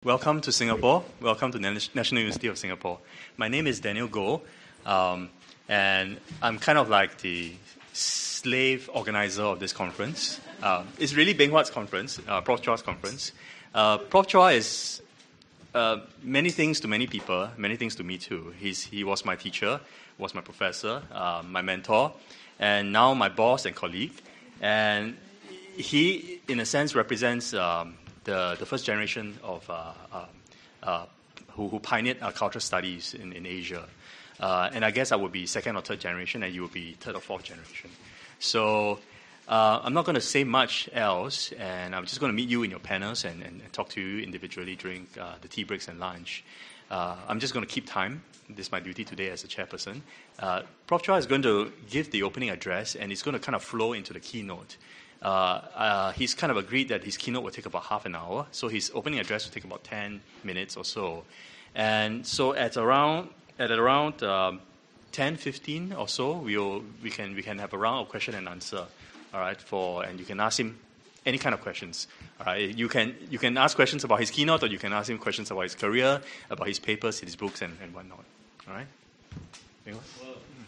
Welcome to Singapore. Welcome to National University of Singapore. My name is Daniel Goh, and I'm kind of like the slave organizer of this conference. It's really Beng Huat's conference, Prof. Chua's conference. Prof. Chua is many things to many people, many things to me too. He was my teacher, was my professor, my mentor, and now my boss and colleague. And he, in a sense, represents the first generation of who pioneered cultural studies in Asia. And I guess I would be second or third generation, and you would be third or fourth generation. So I'm not going to say much else, and I'm just going to meet you in your panels and talk to you individually during the tea breaks and lunch. I'm just going to keep time. This is my duty today as a chairperson. Prof. Chua is going to give the opening address, and it's going to kind of flow into the keynote. He's kind of agreed that his keynote will take about half an hour, so his opening address will take about 10 minutes or so. And so at around 10:15 or so, we can have a round of question and answer. All right, and you can ask him any kind of questions. All right, you can ask questions about his keynote, or you can ask him questions about his career, about his papers, his books, and whatnot. All right. Well,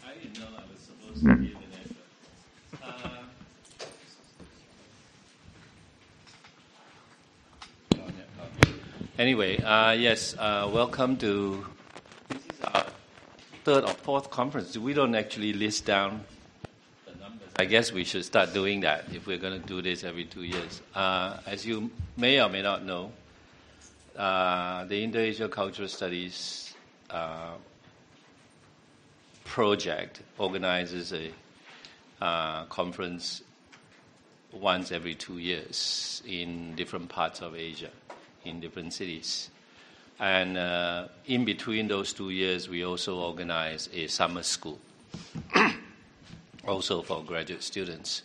I didn't know I was supposed to give an answer. Anyway, yes, welcome to, this is our third or fourth conference. We don't actually list down the numbers. I guess we should start doing that if we're going to do this every 2 years. As you may or may not know, the Inter-Asia Cultural Studies project organizes a conference once every 2 years in different parts of Asia, in different cities. And in between those 2 years, we also organize a summer school, also for graduate students.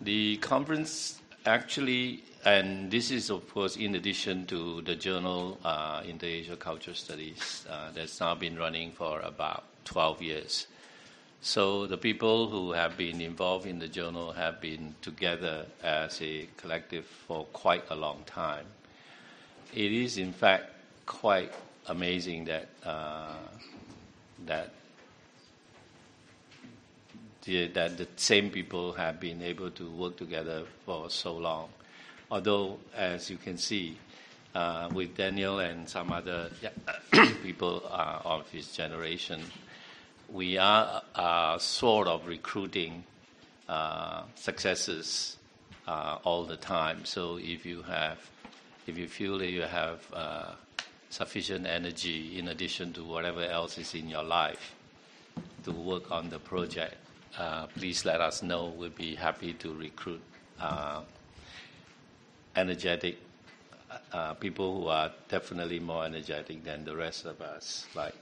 The conference actually, and this is of course in addition to the journal Inter-Asia Cultural Studies that's now been running for about 12 years. So the people who have been involved in the journal have been together as a collective for quite a long time. It is, in fact, quite amazing that the same people have been able to work together for so long. Although, as you can see, with Daniel and some other people of his generation, we are sort of recruiting successors all the time. So if you feel that you have sufficient energy in addition to whatever else is in your life to work on the project, please let us know. We'll be happy to recruit energetic people who are definitely more energetic than the rest of us. Like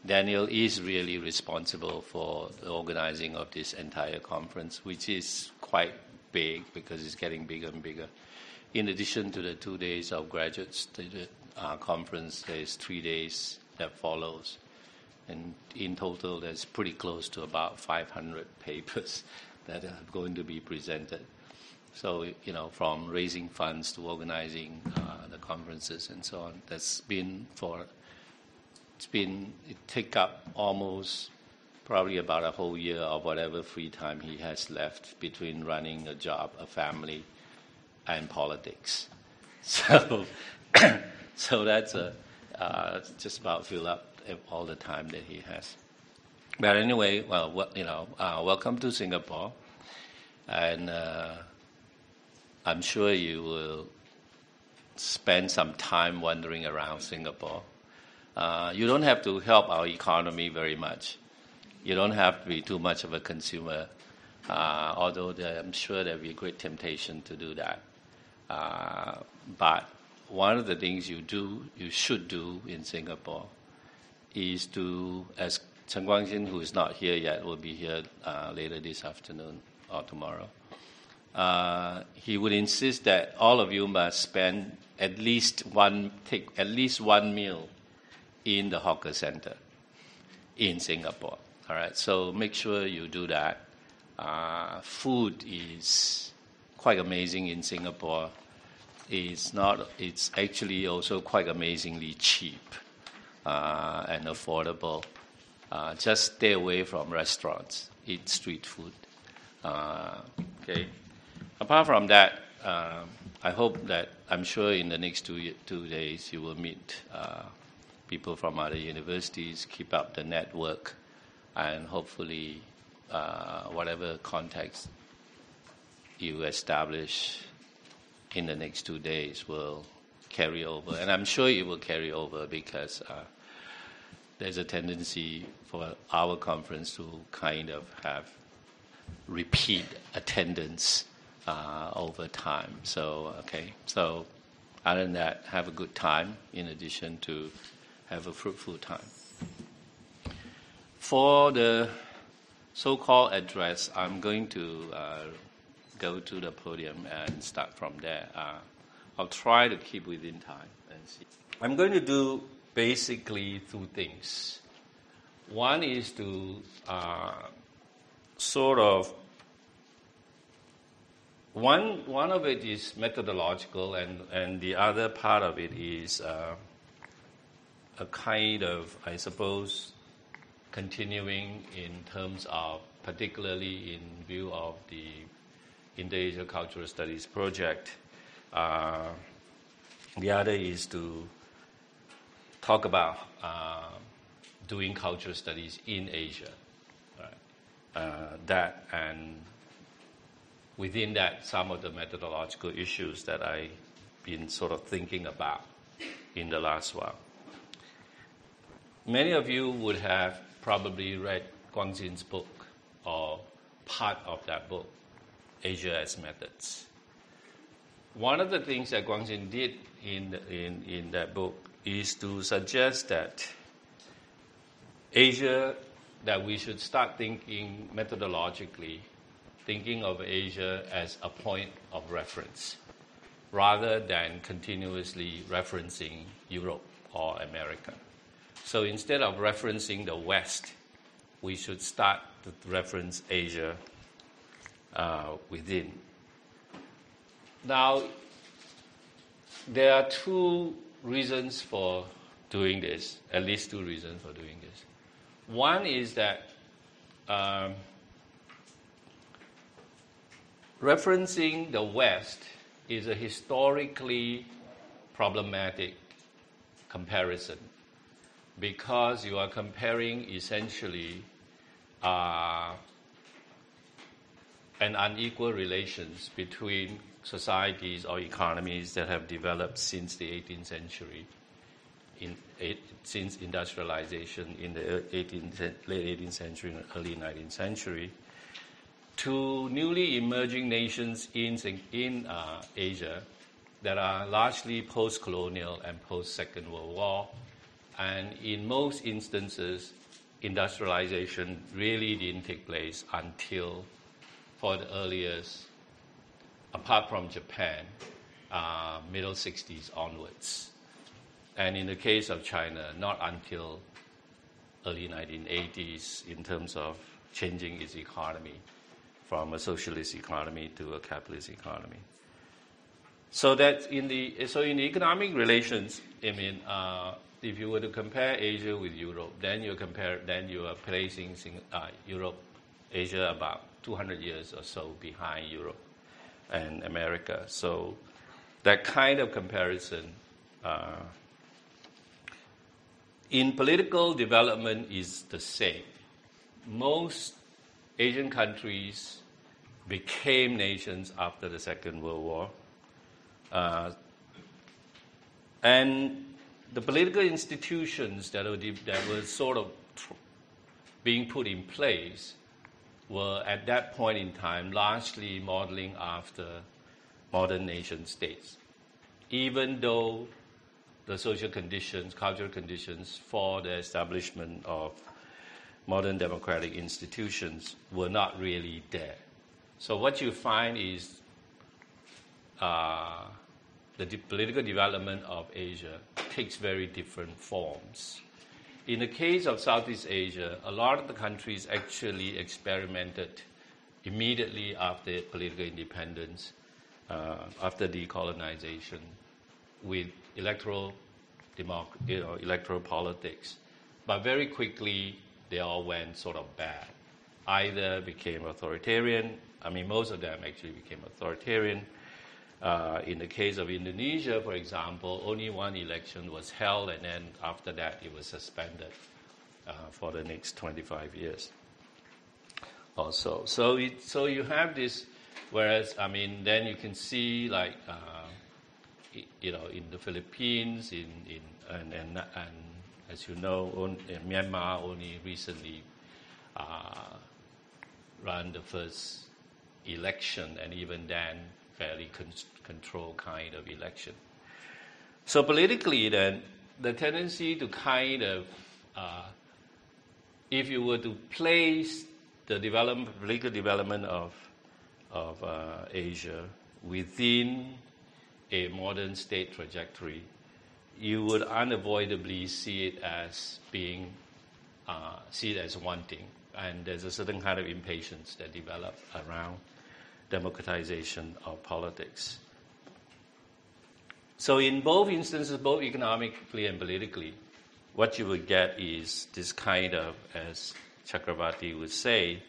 Daniel is really responsible for the organizing of this entire conference, which is quite big because it's getting bigger and bigger. In addition to the 2 days of graduate student conference, there's 3 days that follows. And in total, there's pretty close to about 500 papers that are going to be presented. So, from raising funds to organizing the conferences and so on, it take up almost probably about a whole year of whatever free time he has left between running a job, a family, and politics. So that's just about fill up all the time that he has. But anyway, welcome to Singapore, and I'm sure you will spend some time wandering around Singapore. You don't have to help our economy very much. You don't have to be too much of a consumer, although I'm sure there will be a great temptation to do that. But one of the things you should do in Singapore is to, as Chen Guangxin, who is not here yet, will be here later this afternoon or tomorrow, he would insist that all of you must spend at least one meal in the hawker center in Singapore. All right, so make sure you do that. Food is quite amazing in Singapore. it's actually also quite amazingly cheap and affordable. Just stay away from restaurants, eat street food. Okay. Apart from that, I hope that I'm sure in the next 2 days you will meet people from other universities, keep up the network, and hopefully whatever context you establish in the next 2 days will carry over. And I'm sure it will carry over because there's a tendency for our conference to kind of have repeat attendance over time. So, okay. So, other than that, have a good time in addition to have a fruitful time. For the so-called address, I'm going to go to the podium and start from there. I'll try to keep within time and see. I'm going to do basically 2 things. One is to one of it is methodological, and the other part of it is a kind of, I suppose, continuing in terms of, particularly in view of the Indo-Asia Cultural Studies project. The other is to talk about doing cultural studies in Asia. Right? That, and within that, some of the methodological issues that I've been sort of thinking about in the last while. Many of you would have probably read Guangxin's book or part of that book, Asia as Methods. One of the things that Guangxin did in that book is to suggest that Asia, that we should start thinking methodologically, thinking of Asia as a point of reference, rather than continuously referencing Europe or America. So instead of referencing the West, we should start to reference Asia within. Now, there are 2 reasons for doing this, at least 2 reasons for doing this. One is that referencing the West is a historically problematic comparison because you are comparing essentially an unequal relations between societies or economies that have developed since the 18th century, since industrialization in the late 18th century and early 19th century, to newly emerging nations in Asia that are largely post-colonial and post-Second World War. And in most instances, industrialization really didn't take place until, for the earliest, apart from Japan, middle 60s onwards. And in the case of China, not until early 1980s in terms of changing its economy from a socialist economy to a capitalist economy. So that in the economic relations, I mean, if you were to compare Asia with Europe, then you are placing Asia about 200 years or so behind Europe and America. So that kind of comparison in political development is the same. Most Asian countries became nations after the Second World War. And the political institutions that were sort of being put in place were at that point in time largely modeling after modern nation states, even though the social conditions, cultural conditions for the establishment of modern democratic institutions were not really there. So what you find is the political development of Asia takes very different forms. In the case of Southeast Asia, a lot of the countries actually experimented immediately after political independence after decolonization with electoral politics. But very quickly, they all went sort of bad. Either became authoritarian. I mean, most of them actually became authoritarian. In the case of Indonesia, for example, only one election was held, and then after that, it was suspended for the next 25 years or so. So you have this, whereas, I mean, then you can see, like, in the Philippines, and as you know, Myanmar only recently ran the first election, and even then, fairly controlled kind of election. So politically, then, the tendency to kind of, if you were to place the political development of Asia within a modern state trajectory, you would unavoidably see it as being wanting, and there's a certain kind of impatience that develops around democratization of politics. So in both instances, both economically and politically, what you would get is this kind of, as Chakravarti would say,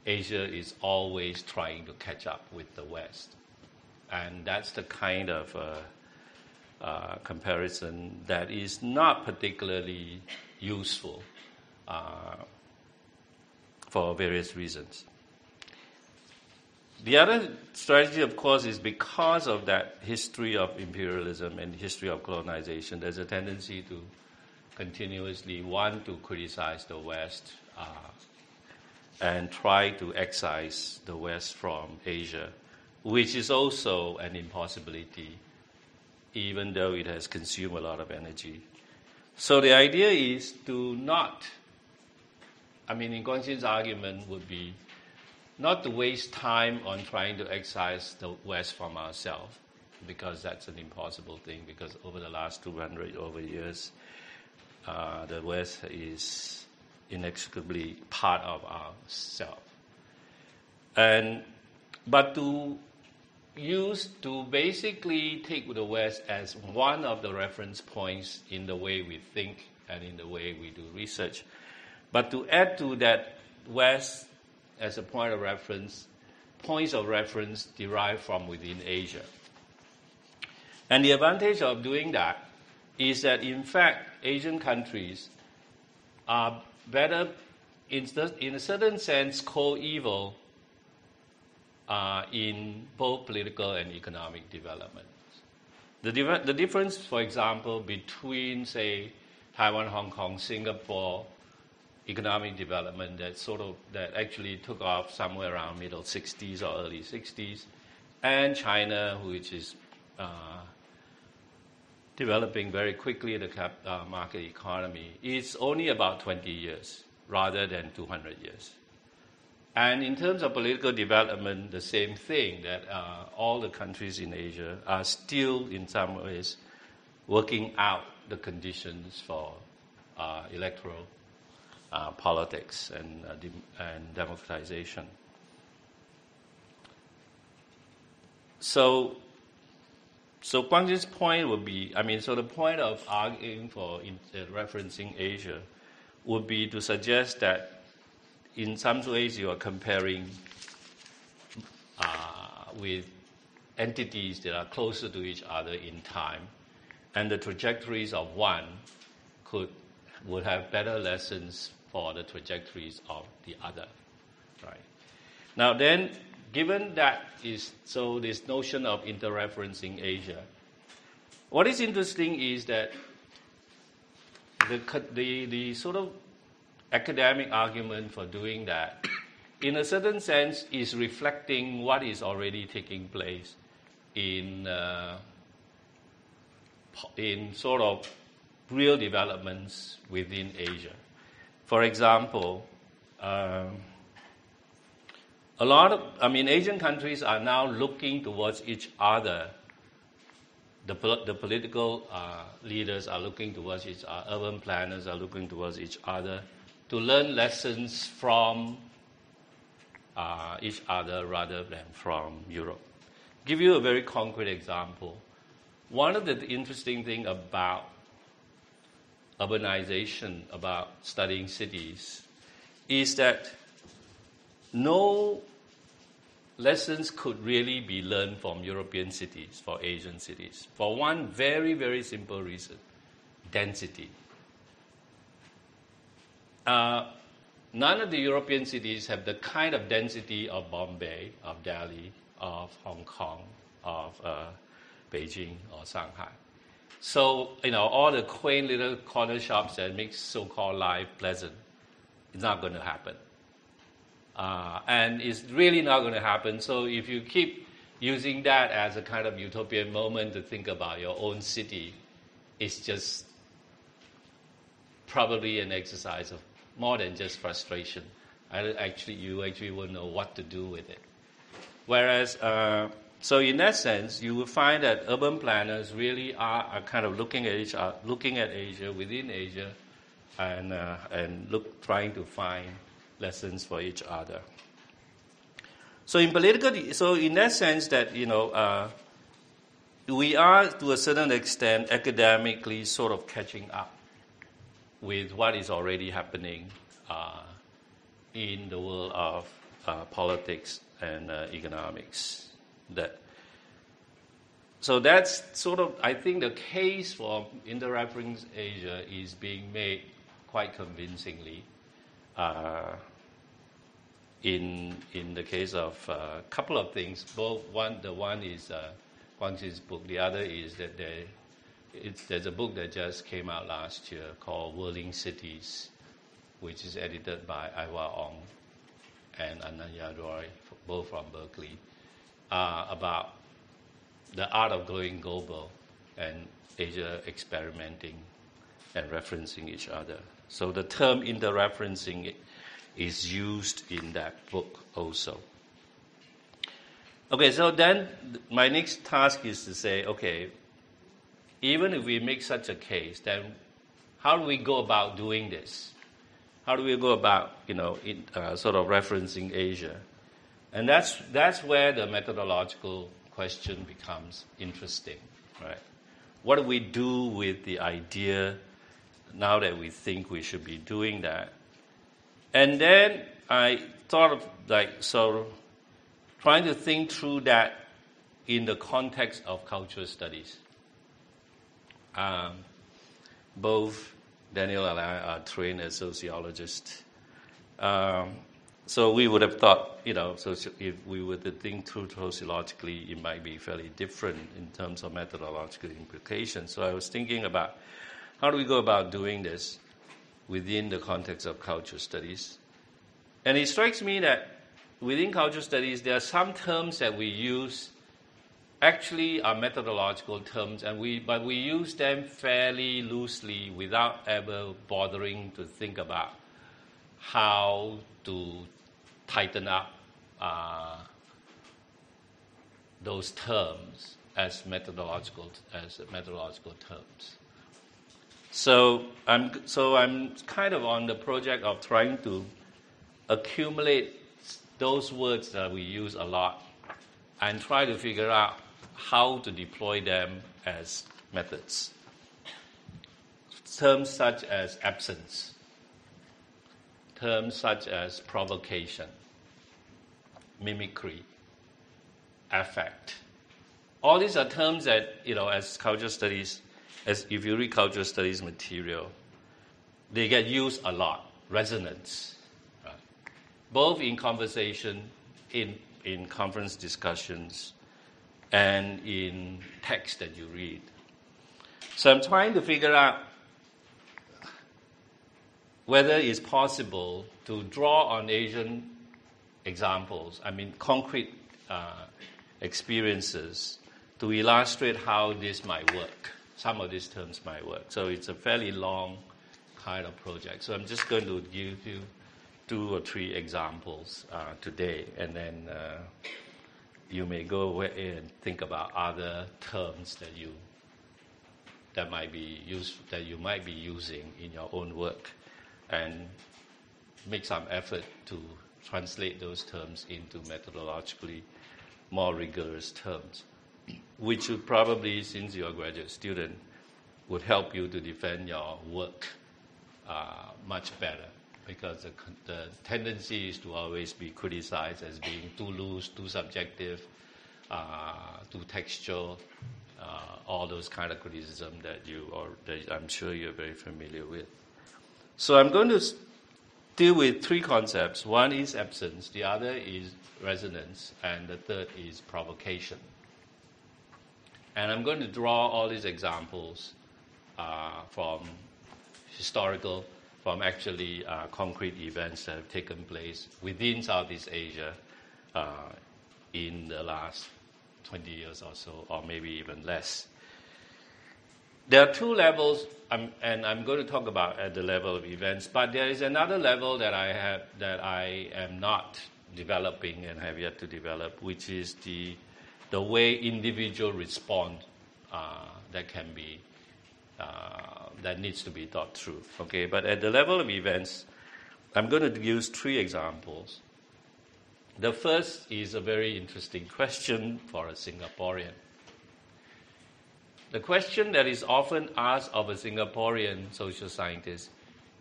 Asia is always trying to catch up with the West. And that's the kind of comparison that is not particularly useful for various reasons. The other strategy, of course, is because of that history of imperialism and history of colonization, there's a tendency to continuously want to criticize the West and try to excise the West from Asia, which is also an impossibility, even though it has consumed a lot of energy. So the idea is to not, Nguyen argument would be not to waste time on trying to excise the West from ourselves, because that's an impossible thing, because over the last 200 years, the West is inextricably part of ourselves. But to basically take the West as one of the reference points in the way we think and in the way we do research, but to add to that West as a point of reference, points of reference derived from within Asia. And the advantage of doing that is that, in fact, Asian countries are better, in a certain sense, coeval in both political and economic development. The difference, for example, between, say, Taiwan, Hong Kong, Singapore economic development that actually took off somewhere around middle 60s or early 60s, and China, which is developing very quickly the market economy, is only about 20 years rather than 200 years. And in terms of political development, the same thing, that all the countries in Asia are still, in some ways, working out the conditions for electoral politics and democratization. So Guang Jin's point would be, the point of arguing for referencing Asia would be to suggest that in some ways you are comparing with entities that are closer to each other in time, and the trajectories of one would have better lessons for the trajectories of the other, right? Now then, given that this notion of interreferencing Asia, what is interesting is that the sort of academic argument for doing that, in a certain sense, is reflecting what is already taking place in sort of real developments within Asia. For example, Asian countries are now looking towards each other. The political leaders are looking towards each other, urban planners are looking towards each other to learn lessons from each other rather than from Europe. give you a very concrete example. One of the interesting things about urbanization, about studying cities, is that no lessons could really be learned from European cities, for Asian cities, for one very, very simple reason: density. None of the European cities have the kind of density of Bombay, of Delhi, of Hong Kong, of Beijing or Shanghai. So, all the quaint little corner shops that make so-called life pleasant, it's not going to happen. And it's really not going to happen. So if you keep using that as a kind of utopian moment to think about your own city, it's just probably an exercise of more than just frustration. You actually won't know what to do with it. Whereas, so in that sense, you will find that urban planners really are kind of looking at Asia, within Asia, and trying to find lessons for each other. So in that sense, that we are to a certain extent academically sort of catching up with what is already happening in the world of politics and economics. So that's sort of, I think, the case for interreference Asia is being made quite convincingly. In the case of a couple of things, the one is Guang Xin's book. The other is that there's a book that just came out last year called Whirling Cities, which is edited by Aiwa Ong and Ananya Roy, both from Berkeley, about the art of going global and Asia experimenting and referencing each other. So the term interreferencing is used in that book also. Okay, so then my next task is to say, okay, even if we make such a case, then how do we go about doing this? How do we go about, sort of referencing Asia? And that's where the methodological question becomes interesting, right? What do we do with the idea now that we think we should be doing that? And then I thought of trying to think through that in the context of cultural studies. Both Daniel and I are trained as sociologists. So we would have thought, if we were to think through sociologically, it might be fairly different in terms of methodological implications. So I was thinking about how do we go about doing this within the context of cultural studies. And it strikes me that within cultural studies, there are some terms that we use actually are methodological terms, but we use them fairly loosely without ever bothering to think about how to tighten up those terms as methodological terms. So I'm kind of on the project of trying to accumulate those words that we use a lot and try to figure out how to deploy them as methods. Terms such as absence, terms such as provocation, mimicry, affect. All these are terms that, as cultural studies, as if you read cultural studies material, they get used a lot. Resonance, right? Both in conversation, in conference discussions, and in text that you read. So I'm trying to figure out whether it's possible to draw on Asian examples, concrete experiences, to illustrate how this might work. Some of these terms might work. So it's a fairly long kind of project. So I'm just going to give you 2 or 3 examples today, and then you may go away and think about other terms that you might be using in your own work, and make some effort to translate those terms into methodologically more rigorous terms, which would probably, since you're a graduate student, would help you to defend your work much better, because the tendency is to always be criticized as being too loose, too subjective, too textual, all those kind of criticism that I'm sure you're very familiar with. So I'm going to deal with three concepts. One is absence, the other is resonance, and the third is provocation. And I'm going to draw all these examples from actually concrete events that have taken place within Southeast Asia in the last 20 years or so, or maybe even less. There are two levels, and I'm going to talk about at the level of events, but there is another level that I am not developing and have yet to develop, which is the way individual respond that needs to be thought through. Okay, but at the level of events, I'm going to use three examples. The first is a very interesting question for a Singaporean. The question that is often asked of a Singaporean social scientist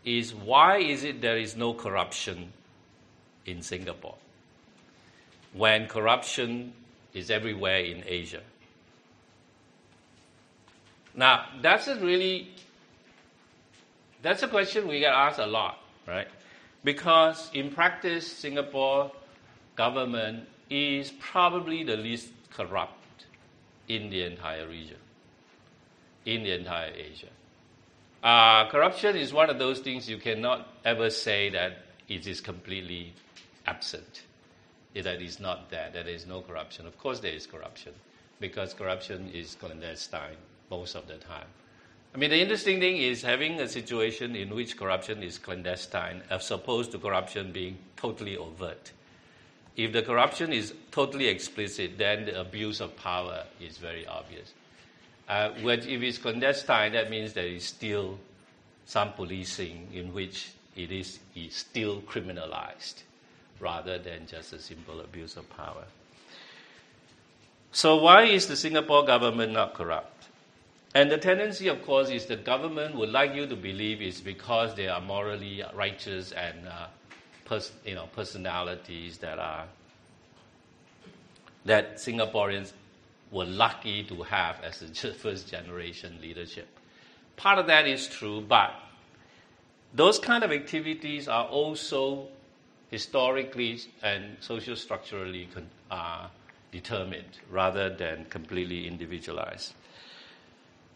is, why is it there is no corruption in Singapore when corruption is everywhere in Asia? Now, that's a question we get asked a lot, right? Because in practice, Singapore government is probably the least corrupt in the entire region, in the entire Asia. Corruption is one of those things you cannot ever say that it is completely absent, that is not there, that there is no corruption. Of course there is corruption, because corruption is clandestine most of the time. I mean, the interesting thing is having a situation in which corruption is clandestine as opposed to corruption being totally overt. If the corruption is totally explicit, then the abuse of power is very obvious. If it's clandestine, that means there is still some policing in which it is still criminalized rather than just a simple abuse of power. So why is the Singapore government not corrupt? And the tendency, of course, is the government would like you to believe it's because they are morally righteous and personalities that Singaporeans were lucky to have as a first generation leadership. Part of that is true, but those kind of activities are also historically and socio-structurally determined rather than completely individualized.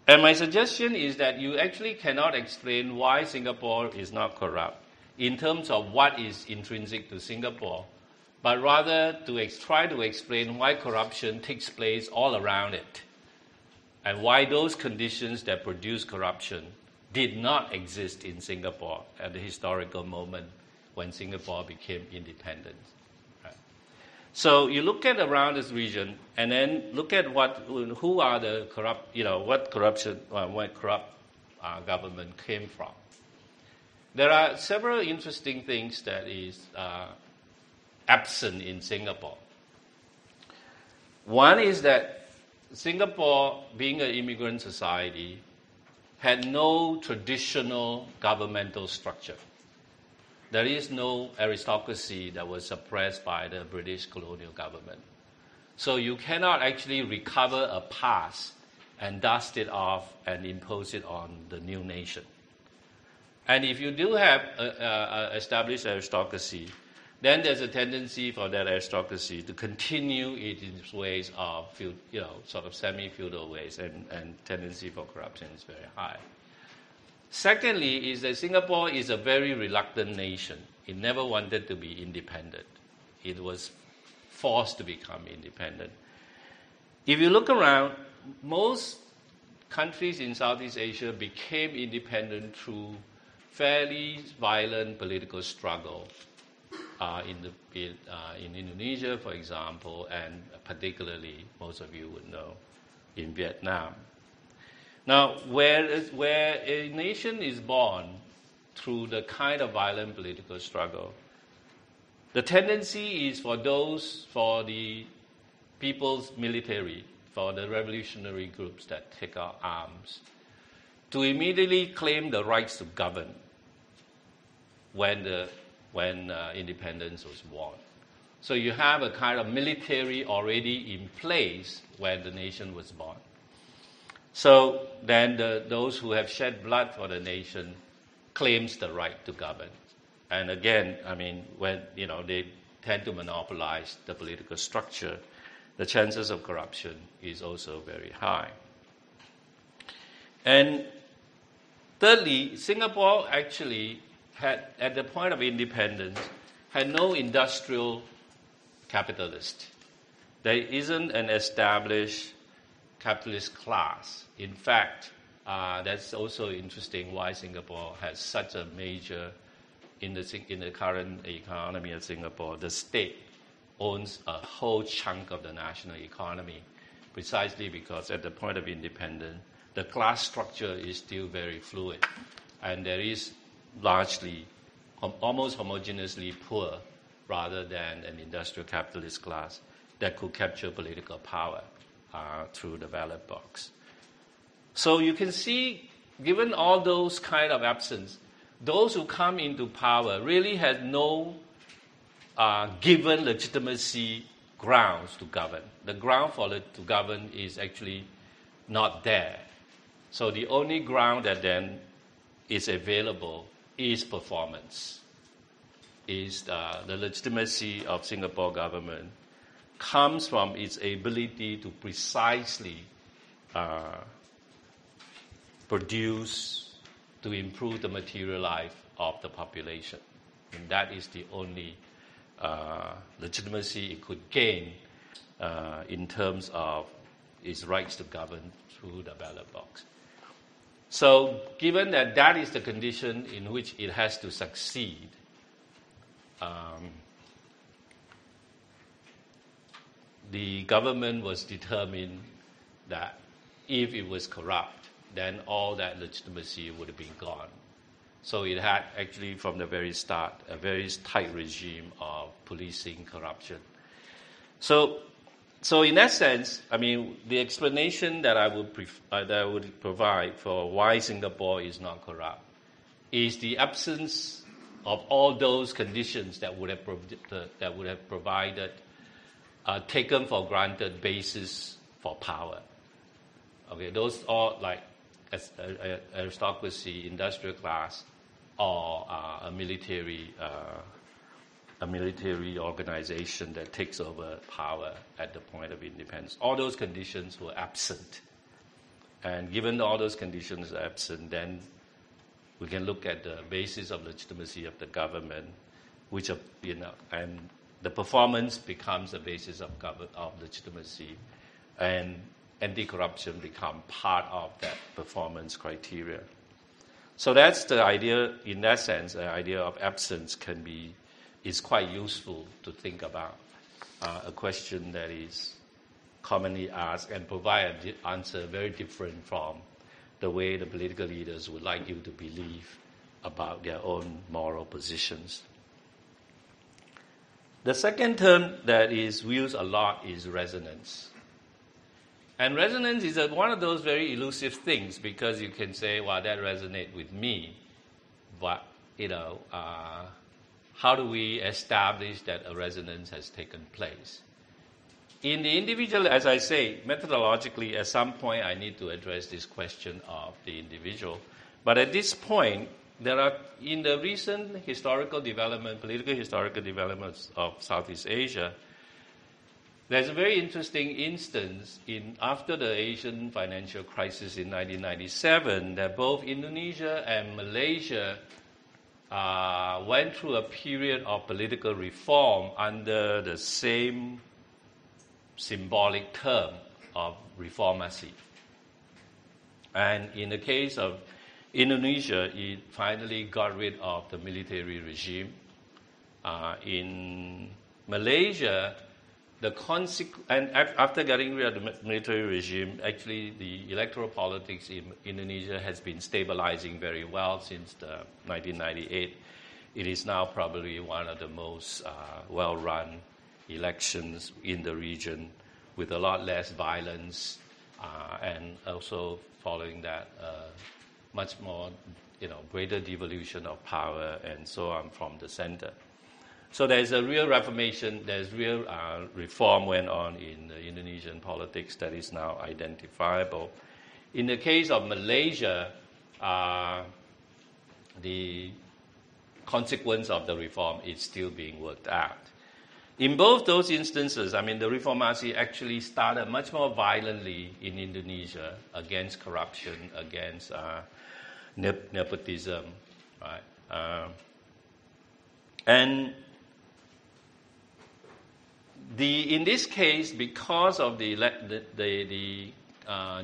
And my suggestion is that you actually cannot explain why Singapore is not corrupt in terms of what is intrinsic to Singapore, but rather to try to explain why corruption takes place all around it, and why those conditions that produce corruption did not exist in Singapore at the historical moment when Singapore became independent. Right? So you look at around this region, and then look at who are the corrupt, what corrupt government came from. There are several interesting things that is absent in Singapore. One is that Singapore, being an immigrant society, had no traditional governmental structure. There is no aristocracy that was suppressed by the British colonial government. So you cannot actually recover a past and dust it off and impose it on the new nation. And if you do have established aristocracy, then there's a tendency for that aristocracy to continue its ways of, sort of semi-feudal ways, and tendency for corruption is very high. Secondly, is that Singapore is a very reluctant nation. It never wanted to be independent. It was forced to become independent. If you look around, most countries in Southeast Asia became independent through fairly violent political struggle. In Indonesia, for example, and particularly, most of you would know, in Vietnam. Now, where a nation is born through the kind of violent political struggle, the tendency is for the people's military, for the revolutionary groups that take up arms, to immediately claim the rights to govern when independence was won. So you have a kind of military already in place when the nation was born. So then those who have shed blood for the nation claims the right to govern. And again, I mean, when they tend to monopolize the political structure, the chances of corruption is also very high. And thirdly, Singapore actually had, at the point of independence, had no industrial capitalist. There isn't an established capitalist class. In fact, that's also interesting why Singapore has such a major, in the current economy of Singapore, the state owns a whole chunk of the national economy, precisely because at the point of independence, the class structure is still very fluid, and there is largely, almost homogeneously poor, rather than an industrial capitalist class that could capture political power through the ballot box. So you can see, given all those kind of absence, those who come into power really had no given legitimacy grounds to govern. The ground for it to govern is actually not there. So the only ground that then is available is performance, is the legitimacy of Singapore government comes from its ability to precisely produce, to improve the material life of the population. And that is the only legitimacy it could gain in terms of its rights to govern through the ballot box. So given that that is the condition in which it has to succeed, the government was determined that if it was corrupt, then all that legitimacy would have been gone. So it had actually, from the very start, a very tight regime of policing corruption. So in that sense, I mean, the explanation that I would provide for why Singapore is not corrupt is the absence of all those conditions that would have provided taken for granted basis for power. Okay, those are like aristocracy, industrial class, or a military organization that takes over power at the point of independence. All those conditions were absent. And given all those conditions are absent, then we can look at the basis of legitimacy of the government, which and the performance becomes the basis of legitimacy, and anti-corruption become part of that performance criteria. So that's the idea. In that sense, the idea of absence is quite useful to think about a question that is commonly asked and provide an answer very different from the way the political leaders would like you to believe about their own moral positions. The second term that is used a lot is resonance. And resonance is one of those very elusive things, because you can say, well, that resonates with me, but, how do we establish that a resonance has taken place? In the individual, as I say, methodologically, at some point I need to address this question of the individual. But at this point, there are, in the recent historical development, political historical developments of Southeast Asia, there's a very interesting instance after the Asian financial crisis in 1997 that both Indonesia and Malaysia went through a period of political reform under the same symbolic term of reformasi. And in the case of Indonesia, it finally got rid of the military regime. In Malaysia, and after getting rid of the military regime, actually the electoral politics in Indonesia has been stabilizing very well since 1998. It is now probably one of the most well-run elections in the region with a lot less violence, and also following that, much more, greater devolution of power and so on from the center. So there's a real reformation, there's real reform went on in the Indonesian politics that is now identifiable. In the case of Malaysia, the consequence of the reform is still being worked out. In both those instances, the reformasi actually started much more violently in Indonesia against corruption, against nepotism, right? And in this case, because of the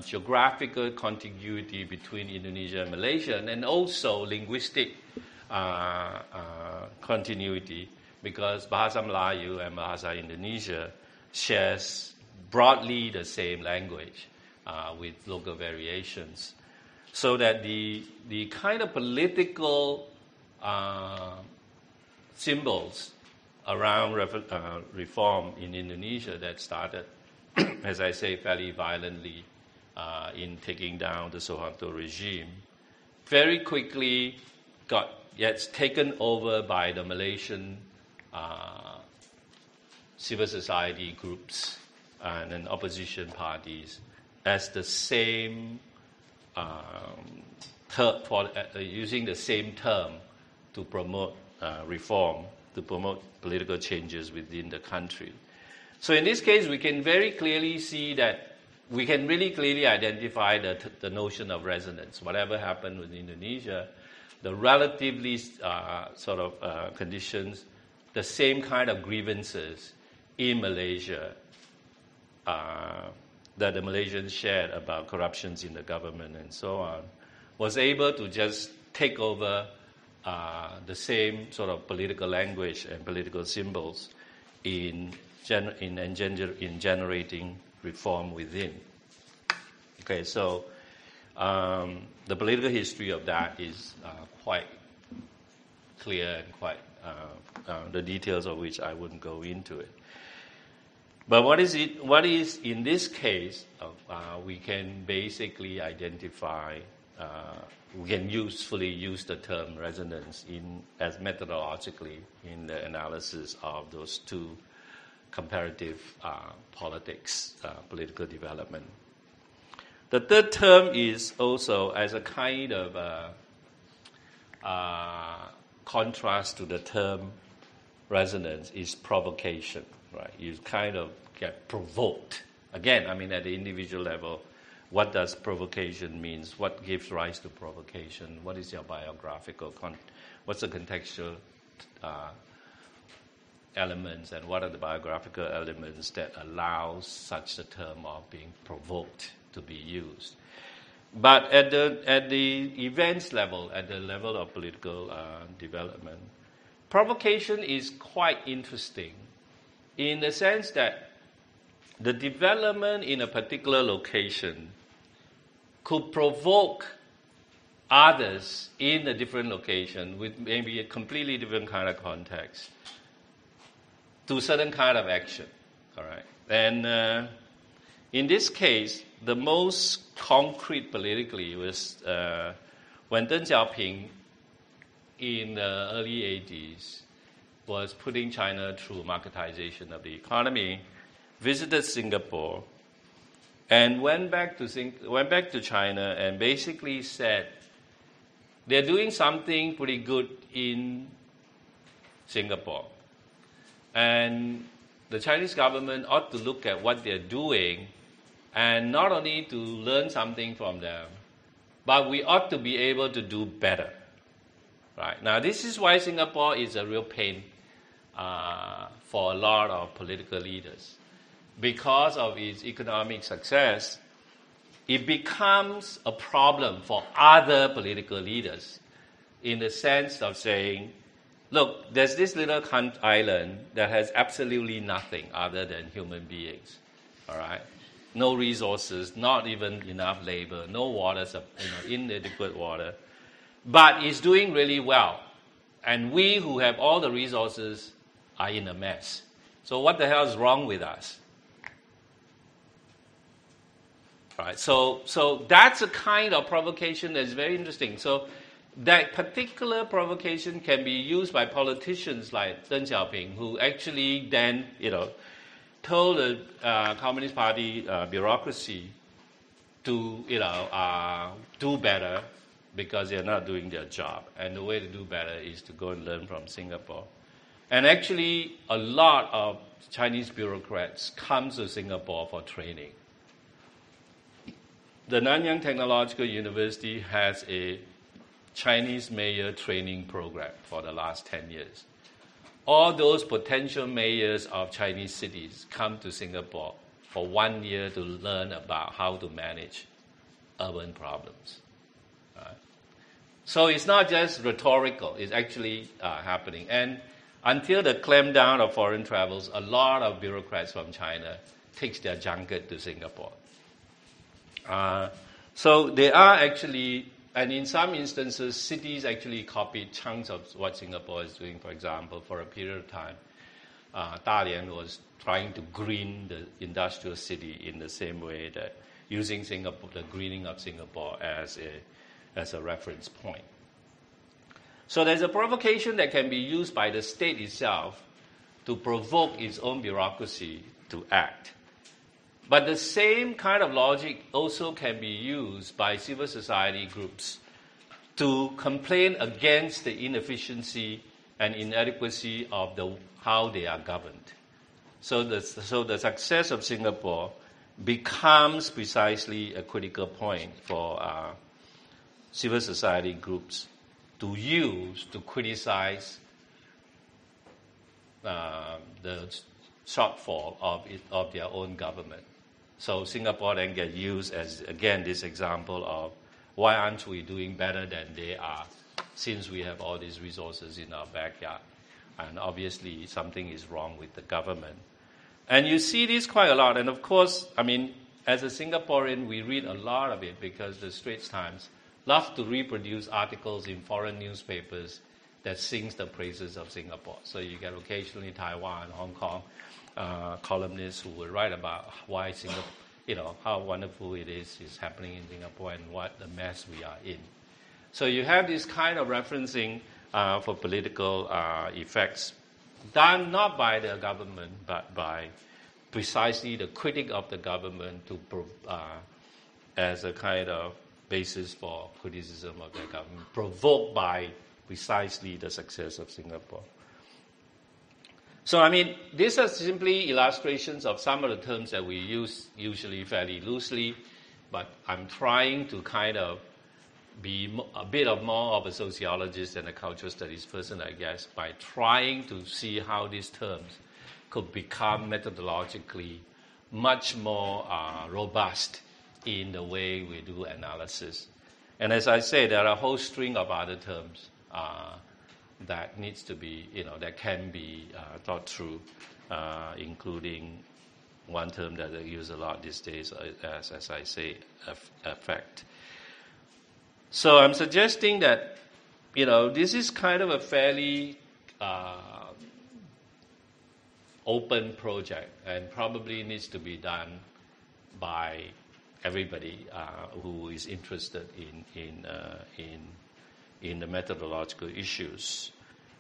geographical contiguity between Indonesia and Malaysia, and also linguistic continuity, because Bahasa Melayu and Bahasa Indonesia shares broadly the same language with local variations, so that the kind of political symbols around reform in Indonesia that started, as I say, fairly violently in taking down the Suharto regime, very quickly gets taken over by the Malaysian civil society groups and then opposition parties as the same using the same term to promote reform, to promote political changes within the country. So in this case, we can very clearly see that we can really clearly identify the notion of resonance. Whatever happened with Indonesia, the relatively conditions, the same kind of grievances in Malaysia that the Malaysians shared about corruptions in the government and so on, was able to just take over the same sort of political language and political symbols in generating reform within. Okay, so the political history of that is quite clear and quite the details of which I wouldn't go into it. But what is in this case? We can basically identify. We can usefully use the term resonance as methodologically in the analysis of those two comparative political development. The third term is also as a kind of contrast to the term resonance is provocation, right? You kind of get provoked. Again, at the individual level, what does provocation mean? What gives rise to provocation? What is your biographical what's the contextual elements, and what are the biographical elements that allows such a term of being provoked to be used? But at the events level, at the level of political development, provocation is quite interesting in the sense that the development in a particular location could provoke others in a different location with maybe a completely different kind of context to certain kind of action. All right, and in this case, the most concrete politically was when Deng Xiaoping in the early 80s was putting China through marketization of the economy, visited Singapore, and went back to China and basically said they're doing something pretty good in Singapore, and the Chinese government ought to look at what they're doing and not only to learn something from them, but we ought to be able to do better. Right? Now, this is why Singapore is a real pain for a lot of political leaders. Because of its economic success, it becomes a problem for other political leaders in the sense of saying, look, there's this little island that has absolutely nothing other than human beings, all right? No resources, not even enough labor, no water, inadequate water, but it's doing really well. And we who have all the resources are in a mess. So what the hell is wrong with us? Right. So that's a kind of provocation that's very interesting. So that particular provocation can be used by politicians like Deng Xiaoping, who actually then, told the Communist Party bureaucracy to, do better because they're not doing their job. And the way to do better is to go and learn from Singapore. And actually, a lot of Chinese bureaucrats come to Singapore for training. The Nanyang Technological University has a Chinese mayor training program for the last 10 years. All those potential mayors of Chinese cities come to Singapore for 1 year to learn about how to manage urban problems. Right? So it's not just rhetorical, it's actually happening. And until the clampdown of foreign travels, a lot of bureaucrats from China takes their junket to Singapore. So they are actually, and in some instances, cities actually copy chunks of what Singapore is doing. For example, for a period of time, Dalian was trying to green the industrial city in the same way that using Singapore, the greening of Singapore as a reference point. So there's a provocation that can be used by the state itself to provoke its own bureaucracy to act. But the same kind of logic also can be used by civil society groups to complain against the inefficiency and inadequacy of how they are governed. So the success of Singapore becomes precisely a critical point for civil society groups to use to criticize the shortfall of their own government. So Singapore then gets used as, again, this example of why aren't we doing better than they are since we have all these resources in our backyard. And obviously something is wrong with the government. And you see this quite a lot. And of course, as a Singaporean, we read a lot of it because the Straits Times love to reproduce articles in foreign newspapers that sings the praises of Singapore. So you get occasionally Taiwan, Hong Kong columnists who will write about why Singapore, how wonderful it is happening in Singapore and what the mess we are in. So you have this kind of referencing for political effects done not by the government but by precisely the critic of the government as a kind of basis for criticism of the government, provoked by precisely the success of Singapore. So, these are simply illustrations of some of the terms that we use usually fairly loosely, but I'm trying to kind of be a bit more of a sociologist than a cultural studies person, I guess, by trying to see how these terms could become methodologically much more robust in the way we do analysis. And as I say, there are a whole string of other terms that needs to be, that can be thought through, including one term that I use a lot these days, as I say, affect. So I'm suggesting that, this is kind of a fairly open project and probably needs to be done by everybody who is interested in the methodological issues.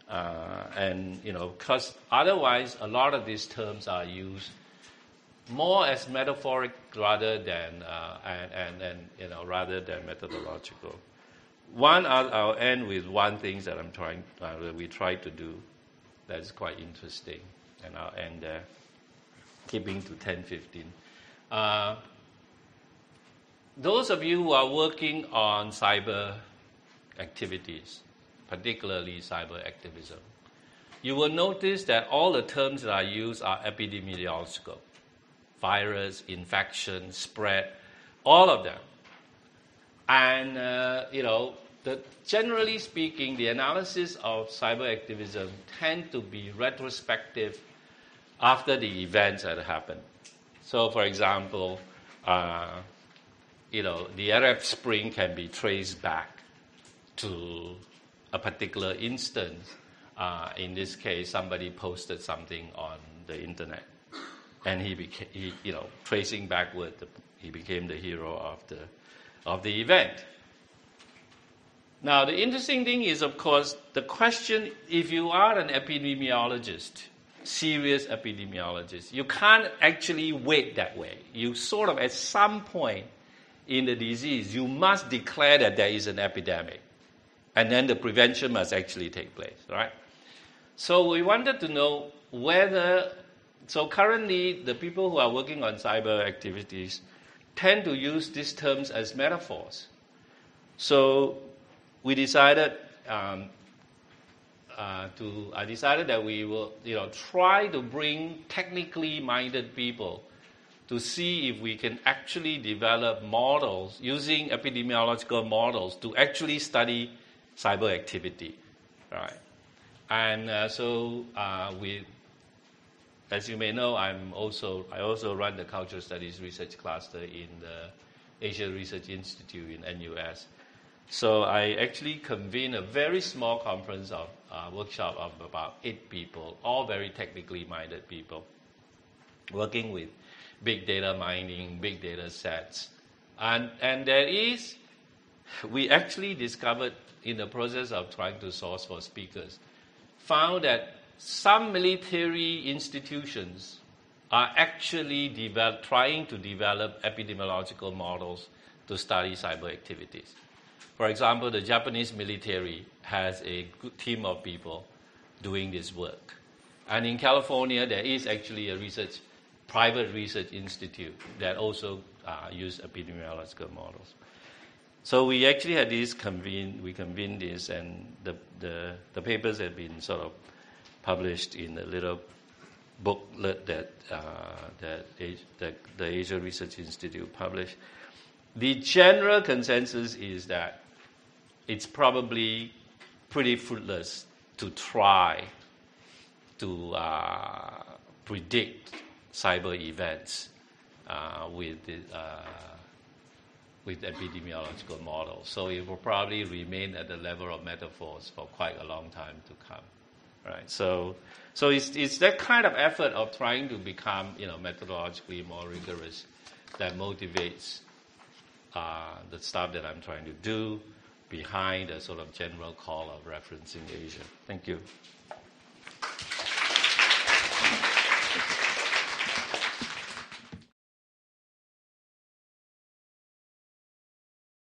Because otherwise a lot of these terms are used more as metaphoric rather than rather than methodological. I'll end with one thing that we try to do that's quite interesting, and I'll end there, keeping to 10:15. Those of you who are working on cyber activities, particularly cyber activism, you will notice that all the terms that are used are epidemiological. Virus, infection, spread, all of them. And, generally speaking, the analysis of cyber activism tend to be retrospective after the events that happened. So, for example, the Arab Spring can be traced back to a particular instance. In this case, somebody posted something on the internet. and he became, tracing backward, he became the hero of the event. Now, the interesting thing is, of course, the question, if you are an epidemiologist, serious epidemiologist, you can't actually wait that way. You sort of, at some point in the disease, you must declare that there is an epidemic. And then the prevention must actually take place, right? So we wanted to know so currently the people who are working on cyber activities tend to use these terms as metaphors. So we decided I decided that we will, try to bring technically minded people to see if we can actually develop models using epidemiological models to actually study cyber activity, right? And so we, as you may know, I also run the Cultural Studies Research Cluster in the Asia Research Institute in NUS. So I actually convened a very small conference of workshop of about 8 people, all very technically minded people, working with big data mining, big data sets. And we actually discovered in the process of trying to source for speakers, found that some military institutions are actually trying to develop epidemiological models to study cyber activities. For example, the Japanese military has a good team of people doing this work. And in California, there is actually a private research institute that also use epidemiological models. So we actually had we convened this, and the papers have been sort of published in a little booklet that the Asia Research Institute published. The general consensus is that it's probably pretty fruitless to try to predict cyber events with epidemiological models. So it will probably remain at the level of metaphors for quite a long time to come, right? So it's that kind of effort of trying to become, methodologically more rigorous that motivates the stuff that I'm trying to do behind a sort of general call of referencing Asia. Thank you.